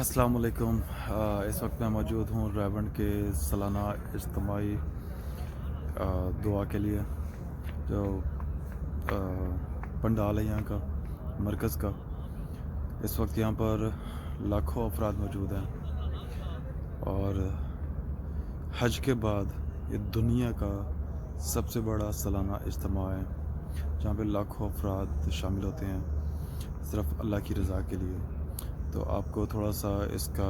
अस्सलाम वालेकुम। इस वक्त मैं मौजूद हूँ रायबंड के सालाना इज्तिमाई दुआ के लिए जो पंडाल है यहाँ का मरकज़ का। इस वक्त यहाँ पर लाखों अफराद मौजूद हैं और हज के बाद ये दुनिया का सबसे बड़ा सालाना इज्तिमा है जहाँ पे लाखों अफराद शामिल होते हैं सिर्फ अल्लाह की रज़ा के लिए। तो आपको थोड़ा सा इसका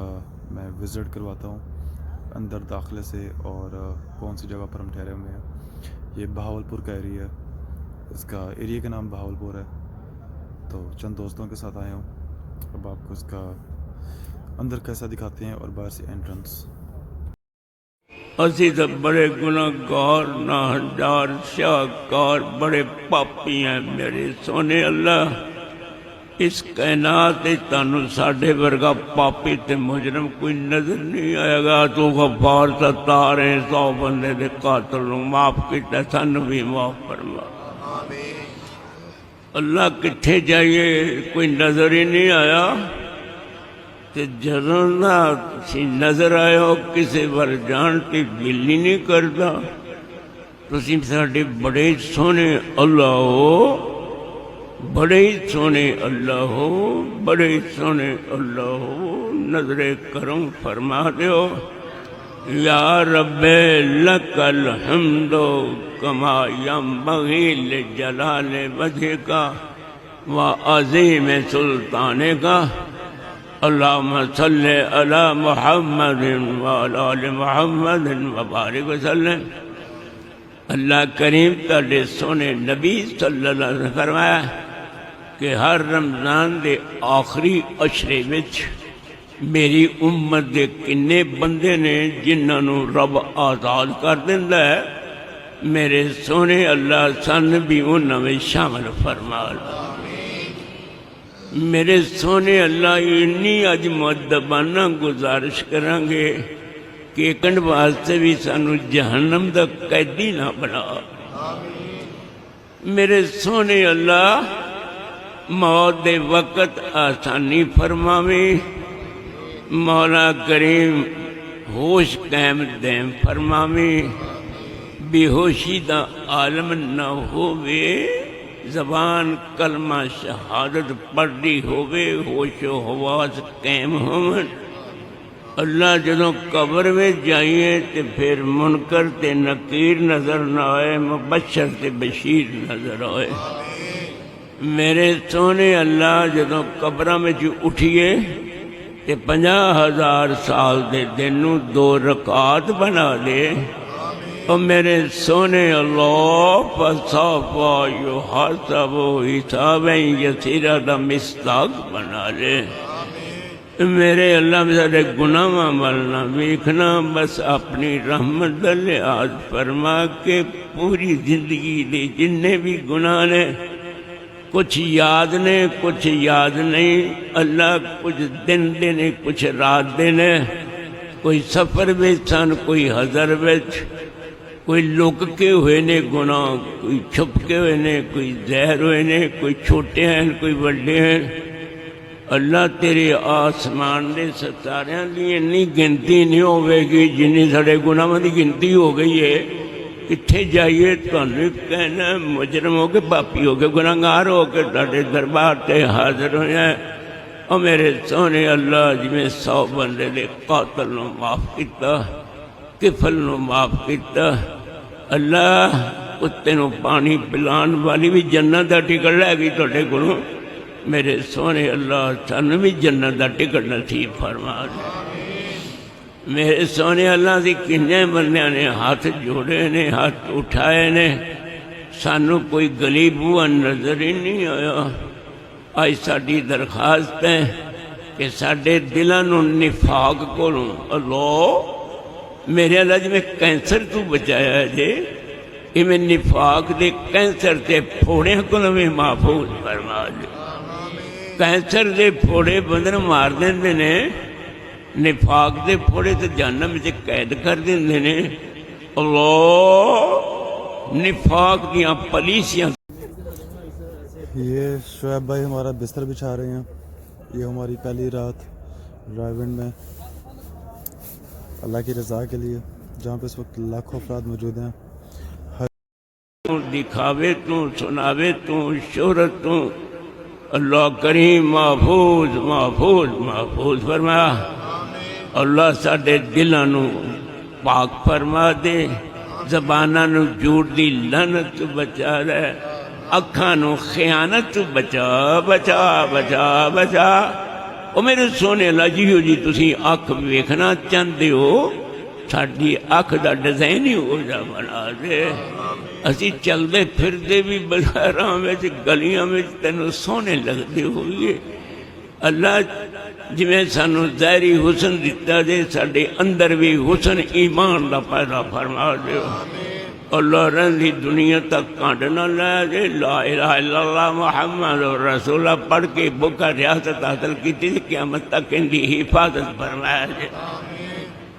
मैं विज़िट करवाता हूँ अंदर दाखिले से और कौन सी जगह पर हम ठहरे हुए हैं। ये बहावलपुर का एरिया है, इसका एरिया का नाम बहावलपुर है। तो चंद दोस्तों के साथ आया हूँ, अब आपको इसका अंदर कैसा दिखाते हैं और बाहर से एंट्रेंस। असी तो बड़े गुनाहगार नाहजार शाहकार बड़े पापी हैं मेरे सोने अल्लाह। इस कायनात तानू साढ़े वर्गा पापी ते मुजरम कोई नजर नहीं आएगा। तू गफ्फार सत्तार है, 100 बंदे दे कातल नू माफ किया, सानू भी माफ फरमा। अल्लाह किथे जाइए कोई नजर ही नहीं आया। ते जदों ना नजर आया किसी बार जान की दिल ही नहीं करता। तुसीं साडे बड़े सोहने अल्लाह हो, बड़े सोहने अल्लाह हो, बड़े सोहने अल्लाह हो। नजरे करम फरमा दो या रब्बे लकल हम्दो कमा यंबगी लिजलाले वजहिका व अज़ीम सुल्ताने का। अल्लाहुम्मा सल्लि अला मुहम्मदिन व अला आलि मुहम्मदिन व बारिक वसल्लम। अल्लाह करीम ताडे सोने नबी सल्लल्लाहु अलैहि वसल्लम फरमाया कि हर रमज़ान दे आखिरी अशरे विच मेरी उम्मत दे किन्ने बंदे ने जिन्हों रब आज़ाद कर दिंदा है। मेरे सोने अल्लाह सन भी उन्हां में शामिल फरमा। मेरे सोने अल्लाह इन्नी अज मुअद्दबाना गुजारिश करांगे कि एक वास्ते भी सानू जहन्नम दा कैदी ना बना। मेरे सोने अल्लाह मौत दे वक़्त आसानी फरमावे। मौला करीम होश कायम दैम फरमावे। बेहोशी दा आलम न होवे, जबान कलमा शहादत पढ़ी होवे, होशो हवास कायम होवन। अल्लाह जदों कब्र में जाइए तो फिर मुनकर ते नकीर नजर न आए, मुबशर ते बशीर नजर आए। मेरे सोने अल्लाह जदों कब्र में उठिए तो 50,000 साल दे दिन नूं 2 रकात बना दे। और मेरे सोने अल्लाह फसाफा युहासब हिसाबन यसीरा दा मिस्ताक बना ले। मेरे अल्लाह मेरे गुनाह मलना वेखना, बस अपनी रहमत दा लिहाज फरमा के पूरी जिंदगी दे जिन्ने भी गुनाह ने, कुछ याद ने कुछ याद नहीं। अल्लाह कुछ दिन दे ने कुछ रात दे ने, कोई सफर विच सन, कोई हजर विच, कोई लुक के हुए ने गुनाह, कोई छुप के हुए ने, कोई जहर हुए ने, कोई छोटे हैं कोई बड़े हैं। अल्लाह तेरे आसमान दे सितारियां दी इन्नी गिनती नहीं होगी जिन्नी साढ़े गुनाहां दी गिनती हो गई है। किथे जाइए तुहानू कहना मुजरम हो के पापी हो के गुनाहगार हो के तुहाडे दरबार ते हाजिर होया। और मेरे सोहने अल्लाह जिवें 100 बंदे दे कातल नूं माफ किता, किफल नूं माफ किता। अल्लाह कुत्ते नूं पानी पिलाण वाली भी जन्नत दा टिकट लै गई तुहाडे कोलों। मेरे सोहने अल्लाह सानू भी जन्नत दा टिकट नसीब फरमा दे। मेरे सोने अल्लाह दी किन्ने बंदियां ने हाथ जोड़े ने, हाथ उठाए ने, सानू कोई गली बूआ नजर ही नहीं आया। आज साडी दरखास्त है कि साडे दिलां नूं निफाक कोलों अल्लाह मेरे अल्लाह जिवें कैंसर तू बचाया जे, इवें निफाक दे कैंसर ते फोड़ियां कोलों भी महफूज फरमा दे। कैंसर दे फोड़े बंदन मार देंदे ने, निफाक दे फोड़े तो जहन्नम में कैद कर देंदे ने। अल्लाह निफाक दियां पलीसियां। ये शुएब भाई हमारा बिस्तर बिछा रहे हैं। ये हमारी पहली रात ڈرائیو ان میں اللہ کی رضا کے لیے، جہاں پہ اس وقت لاکھوں افراد موجود ہیں. تو دکھاوے تو سناوے تو شہرت تو اللہ کریم محفوظ محفوظ محفوظ فرما. اللہ ساڈے دلاں نو پاک فرما دے، زباناں نو جھوٹ دی لعنت تو بچا لے، اکھاں نو خیانت تو بچا بچا بچا بچا. او میرے سونے اللہ جی تسی اکھ ویکھنا چاہندے ہو، ساڈی اکھ دا ڈیزائن ہی ہو جا بنا دے. اسی چلدے پھردے بھی بازاراں وچ گلیاں وچ تینوں سونے لگدے ہوئے. اللہ جویں سانو ظاہری حسن دتا دے، ساڈے اندر بھی حسن ایمان دا پیدا فرما دیو. اللہ رہندی دنیا تک کانڈ نہ لے دے. لا الہ الا اللہ محمد رسول اللہ پڑھ کے بکا ریاست حاصل کیتی تے قیامت تک ان دی حفاظت فرمایا دے.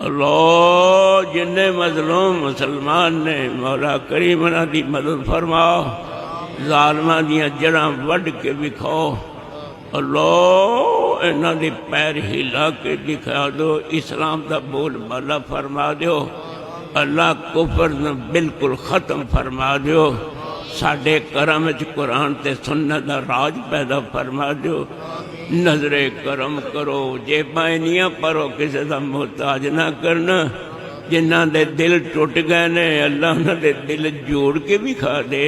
اللہ جن مظلوم مسلمان نے مولا کریم انہاں دی مدد فرما، ظالماں دیاں جڑاں وڈ کے وکھاؤ. اللہ انہاں دے پیر ہلا کے دکھا دو، اسلام دا بول بالا فرما دیو. اللہ کفر نہ بالکل ختم فرما دیو. ساڈے کرم وچ قرآن تے سنت دا راج پیدا فرما دیو. نظر کرم کرو، جیباں انیاں پرو، کسے دا محتاج نہ کرنا. جنہاں دے دل ٹوٹ گئے نے اللہ انہاں دے دل جوڑ کے بھی کھا دے.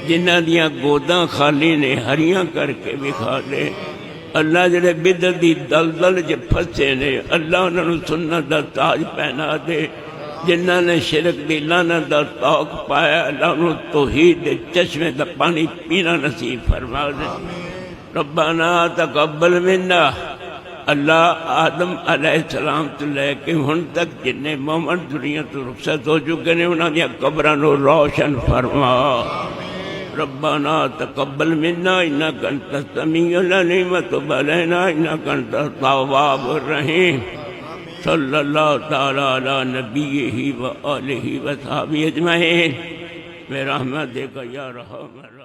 جنہاں دیاں گوداں خالی نے ہریاں کر کے بھی کھا دے. اللہ جڑے بدعت دی دلدل چ پھسے نے اللہ انہاں نوں سنت دا تاج پہنا دے. جنہاں نے شرک دی لعنت دا طاق پایا اللہ انہوں توحید دے چشمے دا پانی پینا نصیب فرما دے. ربنا تقبل منا. اللہ آدم علیہ السلام تو لے کے ہن تک جنہیں مومن دنیا تو رخصت ہو چکے نے انہاں دیاں قبراں نو روشن فرما. ربنا تقبل منا انک انت السمیع العلیم وتب علینا انک انت التواب الرحیم. صلی اللہ تعالی علی نبیہ و آلہ و صحابہ اجمعین برحمتک یا رحم الرحیم.